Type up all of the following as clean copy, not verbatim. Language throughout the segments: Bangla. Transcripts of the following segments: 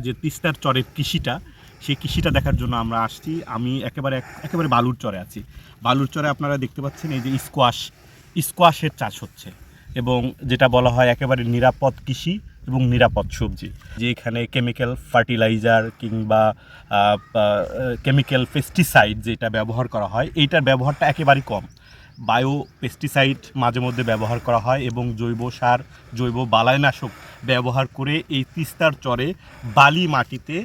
যে তিস্তার চরের কৃষিটা, সেই কৃষিটা দেখার জন্য আমরা আসছি। আমি একেবারে বালুর চরে আছি। বালুর চরে আপনারা দেখতে পাচ্ছেন এই যে স্কোয়াশের চাষ হচ্ছে, এবং যেটা বলা হয় একেবারে নিরাপদ কৃষি এবং নিরাপদ সবজি। যে এখানে কেমিক্যাল ফার্টিলাইজার কিংবা কেমিক্যাল পেস্টিসাইড যেটা ব্যবহার করা হয়, এইটার ব্যবহারটা একেবারেই কম। বায়ো পেস্টিসাইড মাঝে মধ্যে ব্যবহার করা হয় এবং জৈব সার, জৈব বালাইনাশক ব্যবহার করে এই তিস্তার চরে বালি মাটিতে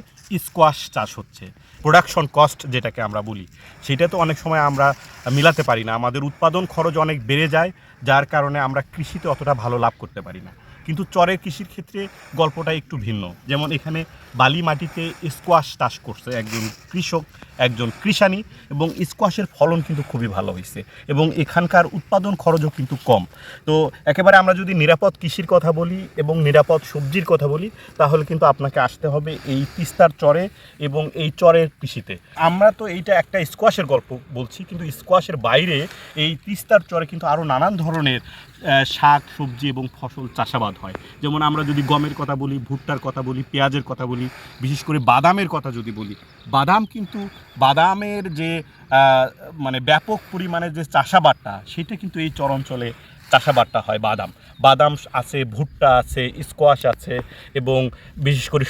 স্কোয়াশ চাষ হচ্ছে। প্রোডাকশন কস্ট যেটাকে আমরা বলি, সেটা তো অনেক সময় আমরা মিলাতে পারি না। আমাদের উৎপাদন খরচ অনেক বেড়ে যায়, যার কারণে আমরা কৃষিতে অতটা ভালো লাভ করতে পারি না। কিন্তু চরের কৃষির ক্ষেত্রে গল্পটা একটু ভিন্ন। যেমন এখানে বালি মাটিতে স্কোয়াশ চাষ করছে একজন কৃষক, একজন কৃষানী, এবং স্কোয়াশের ফলন কিন্তু খুবই ভালো হয়েছে এবং এখানকার উৎপাদন খরচও কিন্তু কম। তো একেবারে আমরা যদি নিরাপদ কৃষির কথা বলি এবং নিরাপদ সবজির কথা বলি, তাহলে কিন্তু আপনাকে আসতে হবে এই তিস্তার চরে এবং এই চরের কৃষিতে। আমরা তো এইটা একটা স্কোয়াশের গল্প বলছি, কিন্তু স্কোয়াশের বাইরে এই তিস্তার চরে কিন্তু আরও নানান ধরনের শাক সবজি এবং ফসল চাষাবাদ হয়। যেমন আমরা যদি গমের কথা বলি, ভুট্টার কথা বলি, পেঁয়াজের কথা বলি, বিশেষ করে বাদামের কথা যদি বলি, বাদামের যে মানে ব্যাপক পরিমাণে যে চাষাবাদটা, সেটা কিন্তু এই চর অঞ্চলে চাষাবাদটা হয়। বাদাম আছে, ভুট্টা আছে, স্কোয়াশ আছে, এবং বিশেষ করে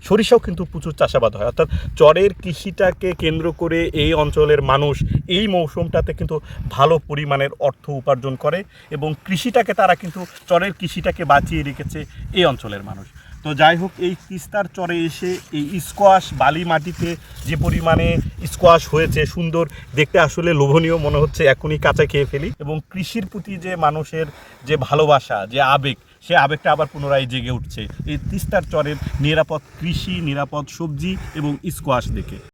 সরিষাও কিন্তু প্রচুর চাষাবাদ হয়। অর্থাৎ চরের কৃষিটাকে কেন্দ্র করে এই অঞ্চলের মানুষ এই মৌসুমটাতে কিন্তু ভালো পরিমাণের অর্থ উপার্জন করে, এবং তারা কিন্তু চরের কৃষিটাকে বাঁচিয়ে রেখেছে এই অঞ্চলের মানুষ। তো যাই হোক, এই তিস্তার চরে এসে এই স্কোয়াশ বালি মাটিতে যে পরিমাণে স্কোয়াশ হয়েছে, সুন্দর দেখতে, আসলে লোভনীয় মনে হচ্ছে এখনই কাঁচা খেয়ে ফেলি। এবং কৃষির প্রতি যে মানুষের যে ভালোবাসা, যে আবেগ, সে আবেগটা আবার পুনরায় জেগে উঠছে এই তিস্তার চরের নিরাপদ কৃষি, নিরাপদ সবজি এবং স্কোয়াশ দেখে।